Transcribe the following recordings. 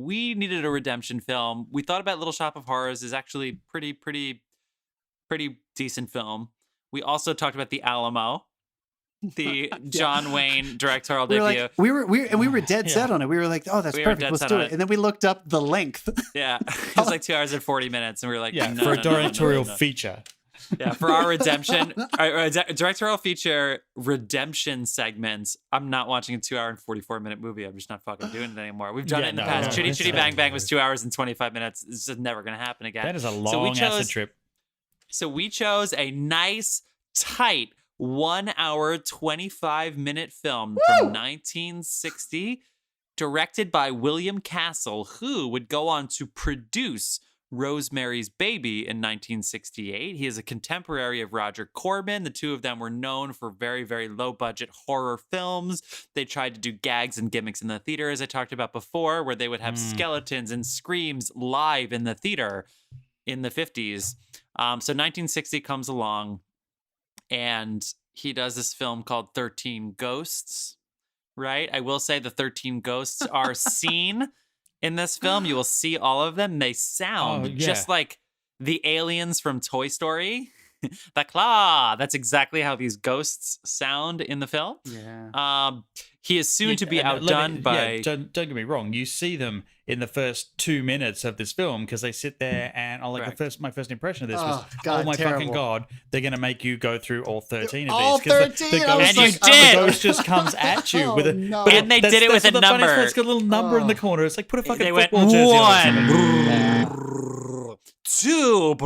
we needed a redemption film. We thought about Little Shop of Horrors is actually pretty decent film. We also talked about The Alamo, the John Wayne directorial debut. We were dead set on it. We were like, oh, that's perfect. Let's do it. And then we looked up the length. Yeah, it was like 2 hours and 40 minutes, and we were like, no, for a directorial feature. Yeah, for our redemption, our directorial feature redemption segments, I'm not watching a 2 hour and 44-minute movie. I'm just not fucking doing it anymore. We've done it in the past. Chitty Chitty Bang Bang was 2 hours and 25 minutes. It's just never going to happen again. That is a long acid trip. So we chose a nice, tight 1 hour, 25-minute film from 1960, directed by William Castle, who would go on to produce Rosemary's Baby in 1968. He is a contemporary of Roger Corman. The two of them were known for very, very low-budget horror films. They tried to do gags and gimmicks in the theater, as I talked about before, where they would have skeletons and screams live in the theater in the 50s. So 1960 comes along, and he does this film called 13 Ghosts, right? I will say the 13 Ghosts are seen in this film. You will see all of them. They sound just like the aliens from Toy Story. The claw. That's exactly how these ghosts sound in the film. Yeah. He is soon to be outdone by... don't get me wrong. You see them in the first 2 minutes of this film because they sit there and my first impression of this was, God, my terrible. fucking God, they're going to make you go through all 13 of all these. 13? The ghost, And you did! The ghost just comes at you with a... no. And they did it with a number. It's got a little number in the corner. It's like, put a fucking They went football jersey on. 1, 2,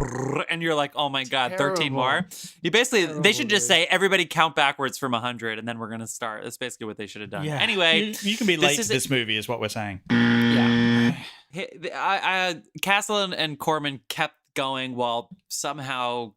and you're like, oh my God, 13 more. You basically, they should just say, everybody count backwards from 100, and then we're going to start. That's basically what they should have done. Yeah. Anyway. You can be late to this movie is what we're saying. Yeah. Castle and Corman kept going while somehow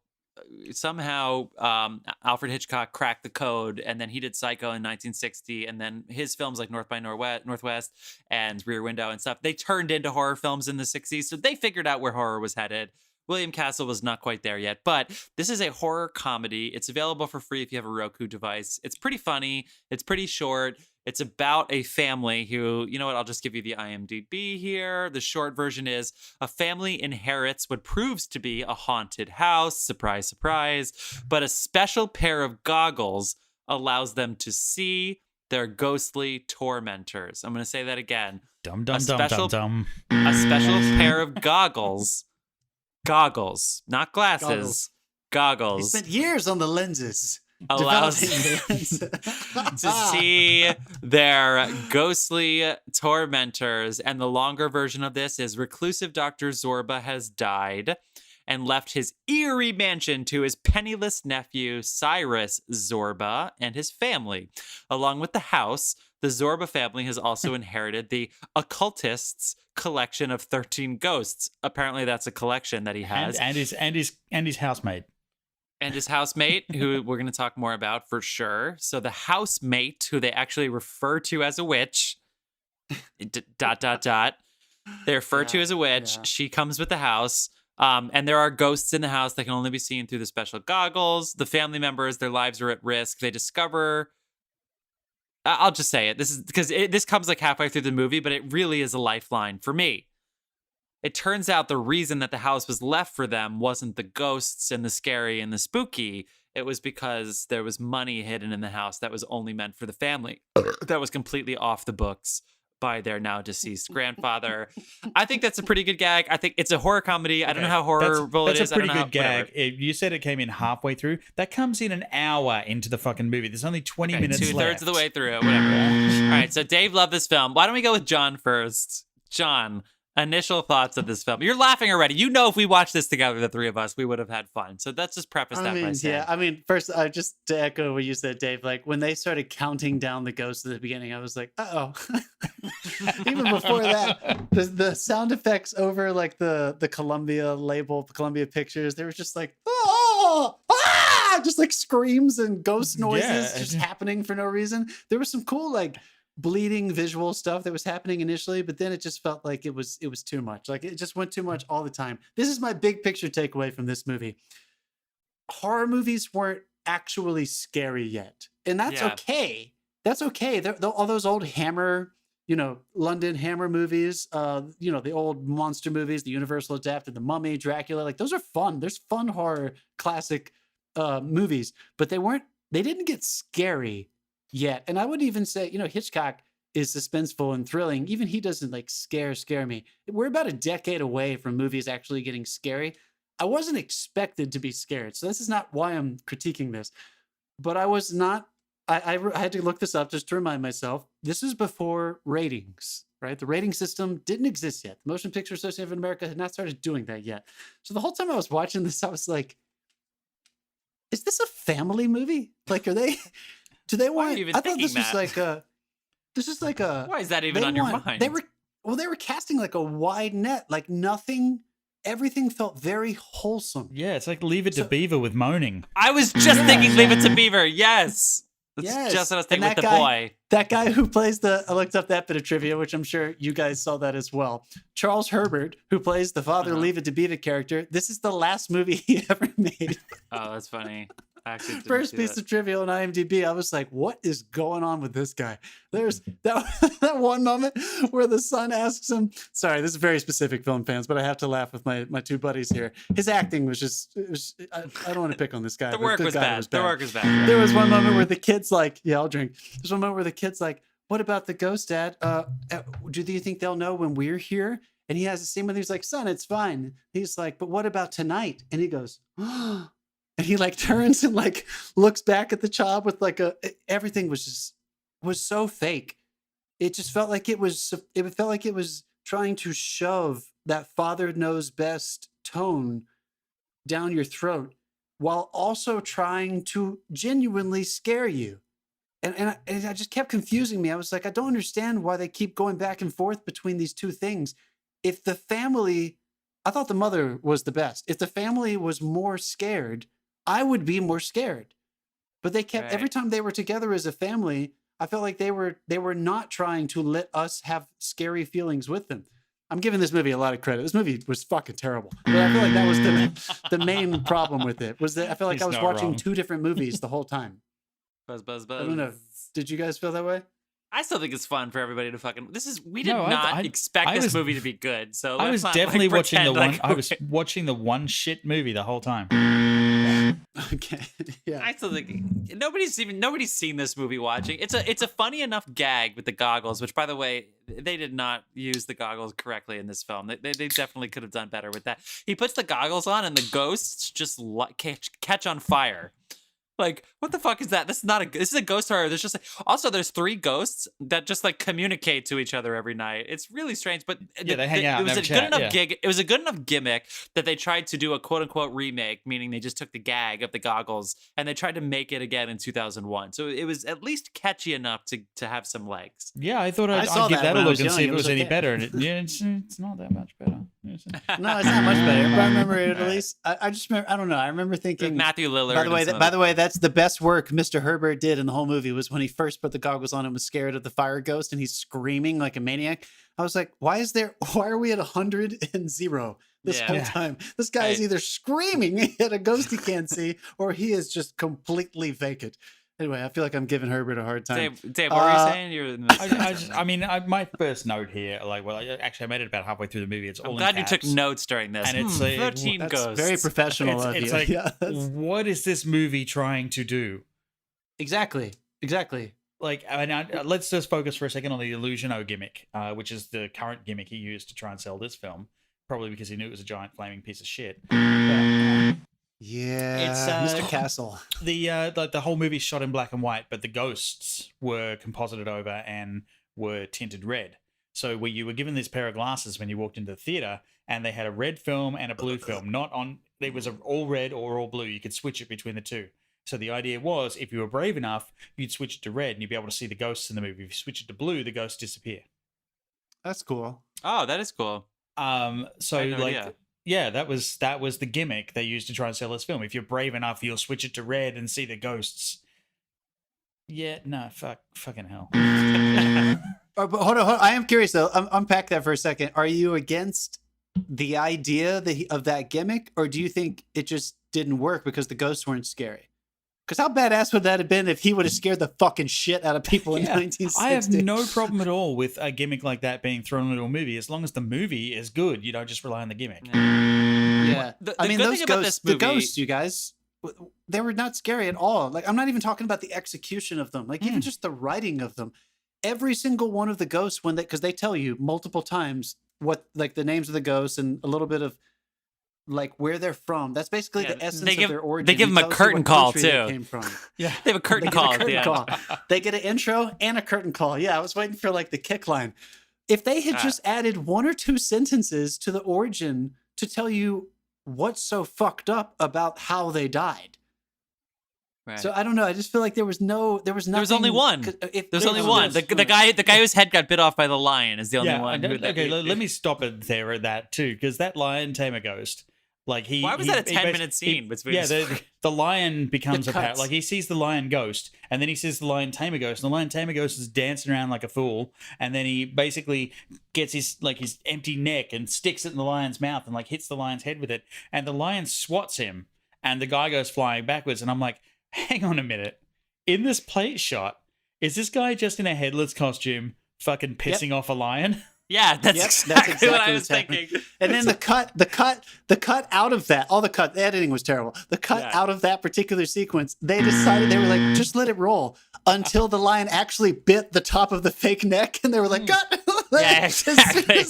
Alfred Hitchcock cracked the code, and then he did Psycho in 1960, and then his films like North by Northwest and Rear Window and stuff, they turned into horror films in the 60s, so they figured out where horror was headed. William Castle was not quite there yet, but this is a horror comedy. It's available for free if you have a Roku device. It's pretty funny. It's pretty short. It's about a family who, you know what, I'll just give you the IMDb here. The short version is, a family inherits what proves to be a haunted house, surprise, surprise, but a special pair of goggles allows them to see their ghostly tormentors. I'm going to say that again. Dum, dum, dum, dum, dum. A special pair of goggles, not glasses, goggles. He spent years on the lenses. Allows to see their ghostly tormentors. And the longer version of this is, reclusive Dr. Zorba has died and left his eerie mansion to his penniless nephew, Cyrus Zorba, and his family. Along with the house, the Zorba family has also inherited the occultist's collection of 13 ghosts. Apparently that's a collection that he has. And his housemate. And his housemate, who we're going to talk more about for sure. So the housemate, who they actually refer to as a witch, ... They refer to as a witch. Yeah. She comes with the house. And there are ghosts in the house that can only be seen through the special goggles. The family members, their lives are at risk. They discover... I'll just say it. This is because this comes like halfway through the movie, but it really is a lifeline for me. It turns out the reason that the house was left for them wasn't the ghosts and the scary and the spooky. It was because there was money hidden in the house that was only meant for the family. That was completely off the books by their now deceased grandfather. I think that's a pretty good gag. I think it's a horror comedy. I don't know how horrible it is. That's a pretty good gag. You said it came in halfway through. That comes in an hour into the fucking movie. There's only 20 minutes left. 2/3 of the way through. Whatever. All right, so Dave loved this film. Why don't we go with John first? John, initial thoughts of this film. You're laughing already. You know, if we watched this together, the three of us, we would have had fun. So let's just preface that by saying. Yeah, I mean, first, just to echo what you said, Dave, like when they started counting down the ghosts at the beginning, I was like, uh-oh. Even before that, the sound effects over like the Columbia label, Columbia Pictures, they were just like, oh, ah, just like screams and ghost noises just happening for no reason. There was some cool, like, bleeding visual stuff that was happening initially, but then it just felt like it was too much. Like it just went too much all the time. This is my big picture takeaway from this movie. Horror movies weren't actually scary yet. And that's okay. That's okay. All those old Hammer, London Hammer movies, the old monster movies, the Universal adapted, The Mummy, Dracula. Like those are fun. There's fun horror classic movies, but they didn't get scary yet. And I would even say, Hitchcock is suspenseful and thrilling. Even he doesn't like scare me. We're about a decade away from movies actually getting scary. I wasn't expected to be scared. So this is not why I'm critiquing this, but I was not. I had to look this up just to remind myself. This is before ratings, right? The rating system didn't exist yet. The Motion Picture Association of America had not started doing that yet. So the whole time I was watching this, I was like, is this a family movie? Like, do they want, I thought this was like a, why is that even on your mind? They were casting like a wide net, like everything felt very wholesome. Yeah, it's like Leave It to Beaver with moaning. I was just thinking Leave It to Beaver. Yes. That's just what I was thinking with the boy. That guy who plays I looked up that bit of trivia, which I'm sure you guys saw that as well. Charles Herbert, who plays the father Leave It to Beaver character, this is the last movie he ever made. Oh, that's funny. First piece of trivia on IMDb, I was like, what is going on with this guy? There's that one moment where the son asks him, sorry, this is very specific, film fans, but I have to laugh with my two buddies here. His acting was I don't want to pick on this guy. The work was bad. The work was bad. Yeah. There was one moment where the kid's like, yeah, I'll drink. There's one moment where the kid's like, what about the ghost, Dad? Do you think they'll know when we're here? And he has a scene where he's like, son, it's fine. He's like, but what about tonight? And he goes, oh. And he like turns and like looks back at the child with like everything was so fake. It just felt like it was trying to shove that father knows best tone down your throat while also trying to genuinely scare you. And I just kept confusing me. I was like, I don't understand why they keep going back and forth between these two things. If the family, I thought the mother was the best. If the family was more scared, I would be more scared. But they kept, every time they were together as a family, I felt like they were not trying to let us have scary feelings with them. I'm giving this movie a lot of credit. This movie was fucking terrible. But I feel like that was the main problem with it, was that I felt like I was watching two different movies the whole time. Buzz. I don't know. Did you guys feel that way? I still think it's fun for everybody to fucking. We did not expect this movie to be good. So I was definitely watching the one. I was watching the one shit movie the whole time. Okay. Yeah. I still think nobody's seen this movie watching. It's a funny enough gag with the goggles, which by the way, they did not use the goggles correctly in this film. They definitely could have done better with that. He puts the goggles on and the ghosts just catch on fire. Like, what the fuck is that? This is a ghost horror. There's just there's three ghosts that just like communicate to each other every night. It's really strange, but they hang out. It was a good enough gig. It was a good enough gimmick that they tried to do a quote unquote remake, meaning they just took the gag of the goggles and they tried to make it again in 2001. So it was at least catchy enough to have some legs. Yeah, I thought I'd give that a look and see if it was any better. And it's not that much better. No, it's not much better. But I remember it at least. I just remember. I don't know. I remember thinking with Matthew Lillard. By the way, that's the best work Mr. Herbert did in the whole movie was when he first put the goggles on and was scared of the fire ghost and he's screaming like a maniac. I was like, why are we at 100 and 0 this whole time? This guy is either screaming at a ghost he can't see or he is just completely vacant. Anyway, I feel like I'm giving Herbert a hard time. Dave, what were you saying? My first note here, I made it about halfway through the movie. It's all. I'm glad you took notes during this. And it's 13 ghosts. Very professional of you. It's like, what is this movie trying to do? Exactly. Like, let's just focus for a second on the Illusiono gimmick, which is the current gimmick he used to try and sell this film. Probably because he knew it was a giant flaming piece of shit. Yeah, it's Mr. Castle. The whole movie's shot in black and white, but the ghosts were composited over and were tinted red. So where you were given this pair of glasses when you walked into the theater, and they had a red film and a blue film. There was all red or all blue. You could switch it between the two. So the idea was, if you were brave enough, you'd switch it to red, and you'd be able to see the ghosts in the movie. If you switch it to blue, the ghosts disappear. That's cool. Oh, that is cool. Yeah, that was the gimmick they used to try and sell this film. If you're brave enough, you'll switch it to red and see the ghosts. Yeah, no, fucking hell. But hold on. I am curious though. Unpack that for a second. Are you against the idea of that gimmick, or do you think it just didn't work because the ghosts weren't scary? Because how badass would that have been if he would have scared the fucking shit out of people in 1960? I have no problem at all with a gimmick like that being thrown into a movie, as long as the movie is good. You don't just rely on the gimmick. Yeah. The I mean, good those thing about ghosts, this movie, the ghosts, you guys, they were not scary at all. Like, I'm not even talking about the execution of them. Like, even just the writing of them. Every single one of the ghosts, because they tell you multiple times what, like, the names of the ghosts and a little bit of, like, where they're from. That's basically the essence of their origin. They give them a curtain call too. They came from. Yeah, they have a curtain call. They get an intro and a curtain call. Yeah, I was waiting for like the kick line. If they had just added 1 or 2 sentences to the origin to tell you what's so fucked up about how they died. Right. So I don't know. I just feel like there was nothing. There was only one. There's only one. The guy whose head got bit off by the lion is the only one. Let me stop it there at that too, because that lion tamer ghost. Like why was that a 10-minute scene between? Yeah, the lion becomes a pet. Like he sees the lion ghost, and then he sees the lion tamer ghost, and the lion tamer ghost is dancing around like a fool, and then he basically gets his empty neck and sticks it in the lion's mouth and like hits the lion's head with it, and the lion swats him, and the guy goes flying backwards, and I'm like, hang on a minute, in this plate shot, is this guy just in a headless costume, fucking pissing off a lion? Yeah, that's exactly what I was thinking. And then the cut out of that, the editing was terrible. The cut out of that particular sequence, they decided, they were like, just let it roll until the lion actually bit the top of the fake neck, and they were like, cut. Yeah, exactly.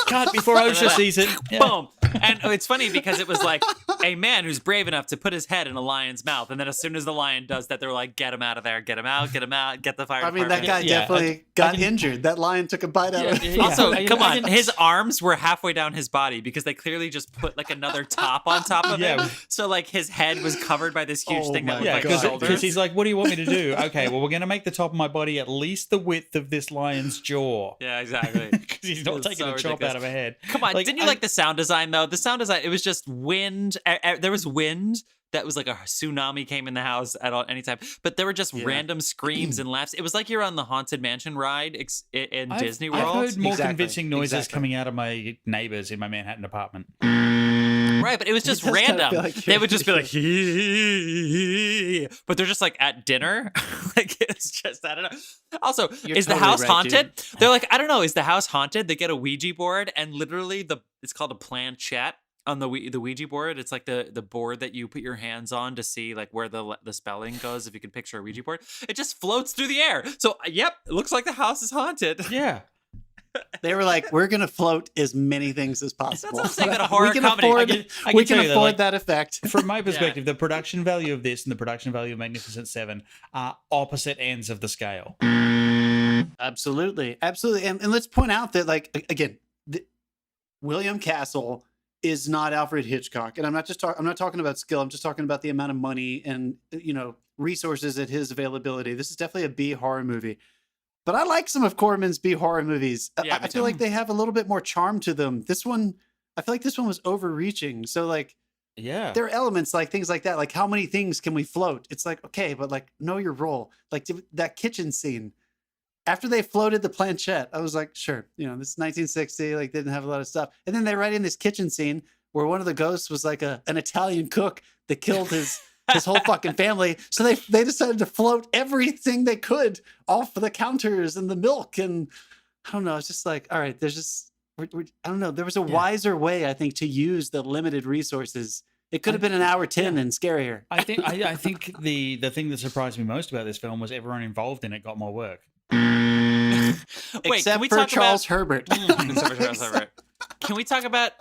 Cut before OSHA sees it. Yeah. Boom. And it's funny because it was like a man who's brave enough to put his head in a lion's mouth, and then as soon as the lion does that, they're like, get him out of there, get him out, get the fire. I mean, that guy definitely got injured. That lion took a bite out of him. Also, come on, his arms were halfway down his body because they clearly just put like another top on top of him. So like his head was covered by this huge thing that looked like shoulders. Because he's like, what do you want me to do? Okay, well, we're going to make the top of my body at least the width of this lion's jaw. Yeah, exactly. Because he's not taking a chop out of a head. Come on, didn't you like the sound design though? The sound design, it was just wind. There was wind. That was like a tsunami came in the house at any time. But there were just random screams and laughs. It was like you're on the Haunted Mansion ride in Disney World. I've heard more convincing noises coming out of my neighbors in my Manhattan apartment. Right, but it was just random. They would just be like, but they're just like at dinner. Like it's just, I don't know. Also, is the house haunted? Dude. They're like, I don't know. Is the house haunted? They get a Ouija board and literally it's called a planchette. On the Ouija board, it's like the board that you put your hands on to see like where the spelling goes. If you can picture a Ouija board, it just floats through the air. So, yep, it looks like the house is haunted. Yeah. They were like, we're going to float as many things as possible. That's what I'm saying, that a horror comedy. We can afford that effect. From my perspective, the production value of this and the production value of Magnificent Seven are opposite ends of the scale. Absolutely. Absolutely. And let's point out that, like, again, William Castle is not Alfred Hitchcock. And I'm not talking about skill. I'm just talking about the amount of money and, resources at his availability. This is definitely a B horror movie. But I like some of Corman's B horror movies. Yeah, I feel like they have a little bit more charm to them. I feel like this one was overreaching. So like, there are elements like things like that. Like how many things can we float? It's like, okay, but like know your role. Like that kitchen scene. After they floated the planchette, I was like, sure, this is 1960, like didn't have a lot of stuff. And then they write in this kitchen scene where one of the ghosts was like an Italian cook that killed his whole fucking family. So they decided to float everything they could off the counters and the milk. And I don't know, it's just like, all right, there's just, I don't know. There was a wiser way, I think, to use the limited resources. It could have been an hour 10 and scarier. I think the thing that surprised me most about this film was everyone involved in it got more work. Except for Charles Herbert. Except for Charles Herbert. Can we talk about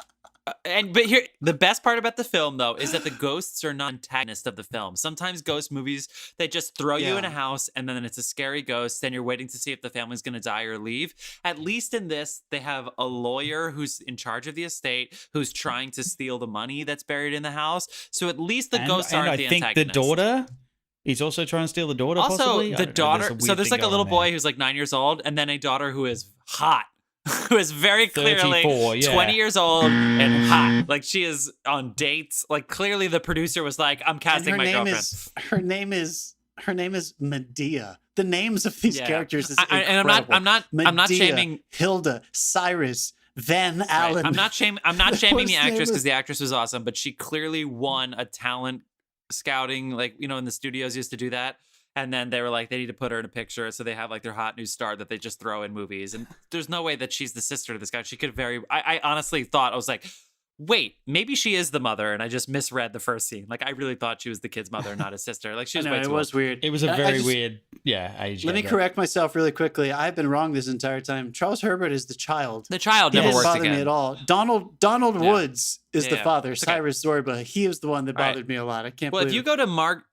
but here the best part about the film though is that the ghosts are not antagonists of the film. Sometimes ghost movies, they just throw you in a house and then it's a scary ghost and you're waiting to see if the family's going to die or leave. At least in this, they have a lawyer who's in charge of the estate who's trying to steal the money that's buried in the house. So at least the ghosts aren't the antagonists. I think the daughter, he's also trying to steal the daughter. Also, possibly? The daughter. So there's like a little boy who's like 9 years old, and then a daughter who is hot, who is very clearly 20 years old and hot. Like she is on dates. Like clearly, the producer was like, "I'm casting my girlfriend." Her name is Medea. The names of these characters is incredible. And I'm not Medea, shaming Hilda, Cyrus, Van Allen. I'm not shaming the actress because the actress was awesome, but she clearly won a talent scouting, like, in the studios used to do that. And then they were like, they need to put her in a picture. So they have like their hot new star that they just throw in movies. And there's no way that she's the sister to this guy. She could I honestly thought, I was like, wait, maybe she is the mother. And I just misread the first scene. Like, I really thought she was the kid's mother, not his sister. Like, she was way too it was old. weird. It was a very weird, age. Let me correct myself really quickly. I've been wrong this entire time. Charles Herbert is the child. The child He never didn't works bother again. me at all. Donald Woods is the father. It's okay. Cyrus Zorba. He was the one that All right. bothered me a lot. I can't Well, believe if you go to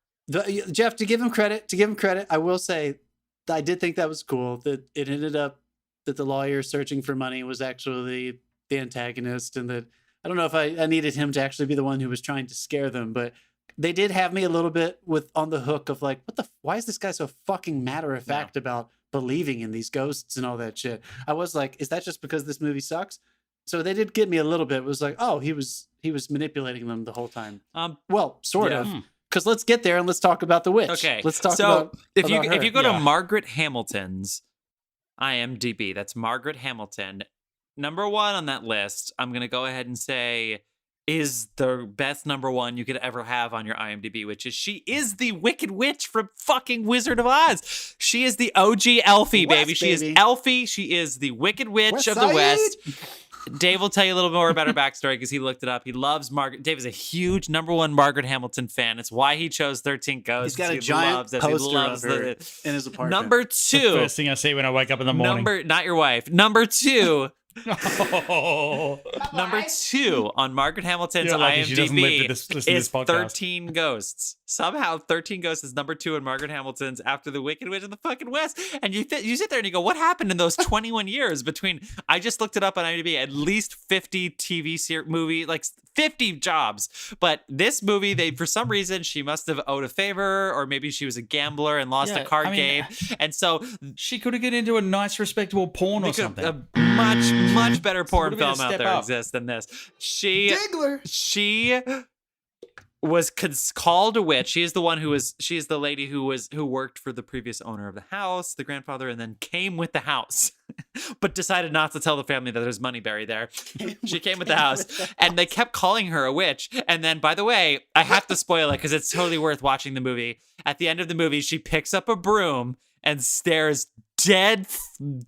Jeff, to give him credit, I will say I did think that was cool that it ended up that the lawyer searching for money was actually the antagonist, and that I don't know if I needed him to actually be the one who was trying to scare them, but they did have me a little bit on the hook of like, why is this guy so fucking matter of fact about believing in these ghosts and all that shit? I was like, is that just because this movie sucks? So they did get me a little bit. It was like, oh, he was manipulating them the whole time. Well, sort of. Because let's get there and let's talk about the witch. Okay, let's talk so about if her. you go to Margaret Hamilton's IMDb, that's Margaret Hamilton, number 1 on that list. I'm gonna go ahead and say is the best number 1 you could ever have on your IMDb, which is she is the Wicked Witch from fucking Wizard of Oz. She is the OG Elfie, baby. She is Elfie. She is the Wicked Witch of the West. Dave will tell you a little more about her backstory because he looked it up. He loves Margaret. Dave is a huge number 1 Margaret Hamilton fan. It's why he chose 13 Ghosts. He's got a giant poster of her in his apartment. Number 2. The first thing I see when I wake up in the morning. Not your wife. Number 2. Oh. Number 2 on Margaret Hamilton's You're lucky she doesn't live to listen to IMDb this is podcast. 13 Ghosts. Somehow 13 Ghosts is number 2 on Margaret Hamilton's after The Wicked Witch of the fucking West. And you sit there and you go, what happened in those 21 years between, I just looked it up on IMDb, at least 50 TV movie, like 50 jobs. But this movie, for some reason, she must have owed a favor, or maybe she was a gambler and lost a card game. And so she could have got into a nice, respectable porn or something. A much better porn film out there exists than this. She was called a witch. She is the one she is the lady who worked for the previous owner of the house, the grandfather, and then came with the house, but decided not to tell the family that there's money buried there. She came with the house, and they kept calling her a witch. And then, by the way, I have to spoil it because it's totally worth watching the movie. At the end of the movie, she picks up a broom and stares dead,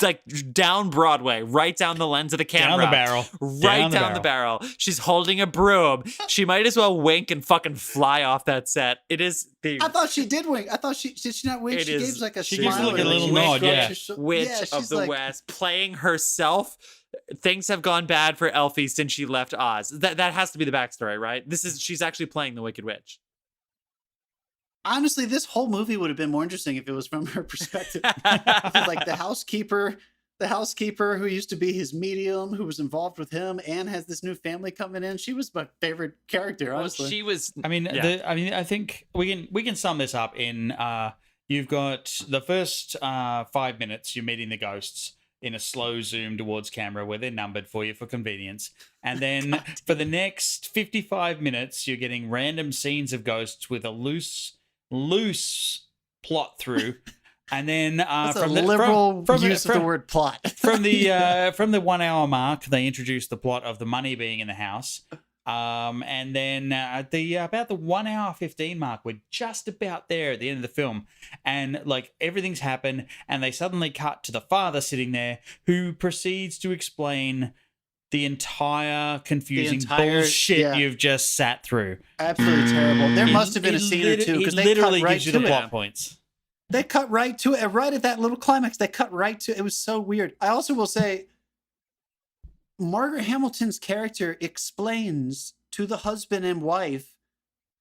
like down Broadway, right down the lens of the camera. Down the barrel. Right down the barrel. She's holding a broom. She might as well wink and fucking fly off that set. It is the... I thought she did wink. I thought did she not wink? She gave like a she smile. gives like a little nod, yeah. Witch of the West, playing herself. Things have gone bad for Elfie since she left Oz. That has to be the backstory, right? She's actually playing the Wicked Witch. Honestly, this whole movie would have been more interesting if it was from her perspective. Like the housekeeper who used to be his medium, who was involved with him, and has this new family coming in. She was my favorite character, honestly. Well, she was. I think we can sum this up in you've got the first 5 minutes you're meeting the ghosts in a slow zoom towards camera where they're numbered for you for convenience. And then for the next 55 minutes, you're getting random scenes of ghosts with a loose plot through. And then from the liberal use of the word plot. from the 1 hour mark, they introduce the plot of the money being in the house. And then at about the 1 hour 15 mark, we're just about there at the end of the film, and like everything's happened, and they suddenly cut to the father sitting there, who proceeds to explain the entire confusing bullshit you've just sat through. Absolutely terrible. There must have been a scene or two because they literally cut right gives you to the it. plot points. They cut right to it, right at that little climax. They cut right to it. It was so weird. I also will say, Margaret Hamilton's character explains to the husband and wife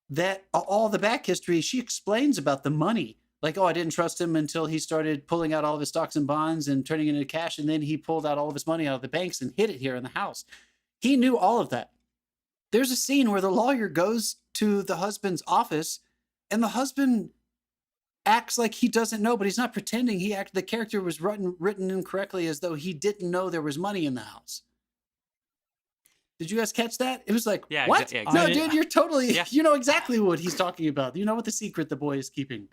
that all the back history. She explains about the money. Like, oh, I didn't trust him until he started pulling out all of his stocks and bonds and turning it into cash. And then he pulled out all of his money out of the banks and hid it here in the house. He knew all of that. There's a scene where the lawyer goes to the husband's office and the husband acts like he doesn't know, but he's not pretending. The character was written incorrectly, as though he didn't know there was money in the house. Did you guys catch that? It was like, what? Yeah, no, dude, you're totally, Yeah. you know exactly what he's talking about. You know what the secret the boy is keeping.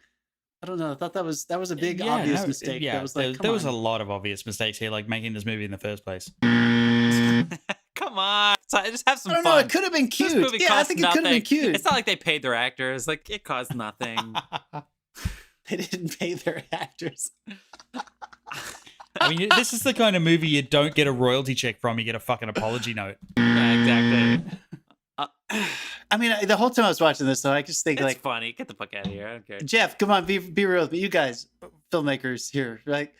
I don't know. I thought that was a big obvious mistake. Yeah, that was like, there was a lot of obvious mistakes here, like making this movie in the first place. Come on. Just have some I don't fun. know. It could have been This cute. movie Yeah, I cost think it could have been nothing. cute. It's not like they paid their actors. Like, it cost nothing. They didn't pay their actors. I mean, this is the kind of movie you don't get a royalty check from. You get a fucking apology note. Yeah, exactly. I mean, the whole time I was watching this, though, I just think It's like, funny. Get the fuck out of here. I don't care. Jeff, come on, be real with me. You guys, filmmakers here, right?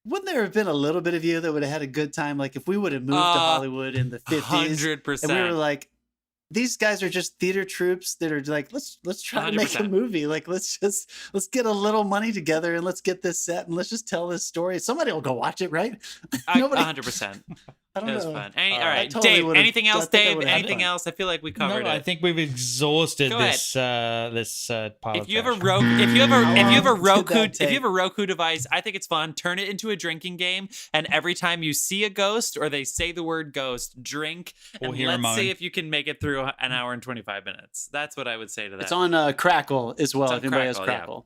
Wouldn't there have been a little bit of you that would have had a good time? Like if we would have moved to Hollywood in the 50s 100%. and we were like, these guys are just theater troops that are like, let's try to make a 100%. movie. Like let's get a little money together and let's get this set and let's just tell this story. Somebody will go watch it, right? Nobody. 100%. I don't It was know. fun. I All right, totally Dave. would've- Anything I else, think I Dave? would've had Anything fun. else? I feel like we covered No, it. I think we've exhausted Go ahead. this pilot. If you have a version. if you have a long did that if you have take? a Roku device, I think it's fun. Turn it into a drinking game, and every time you see a ghost or they say the word ghost, drink, Or and hear a let's see moan. if you can make it through an hour and 25 minutes. That's what I would say to that. It's on Crackle as well. It's on If anybody has Crackle, yeah. Crackle.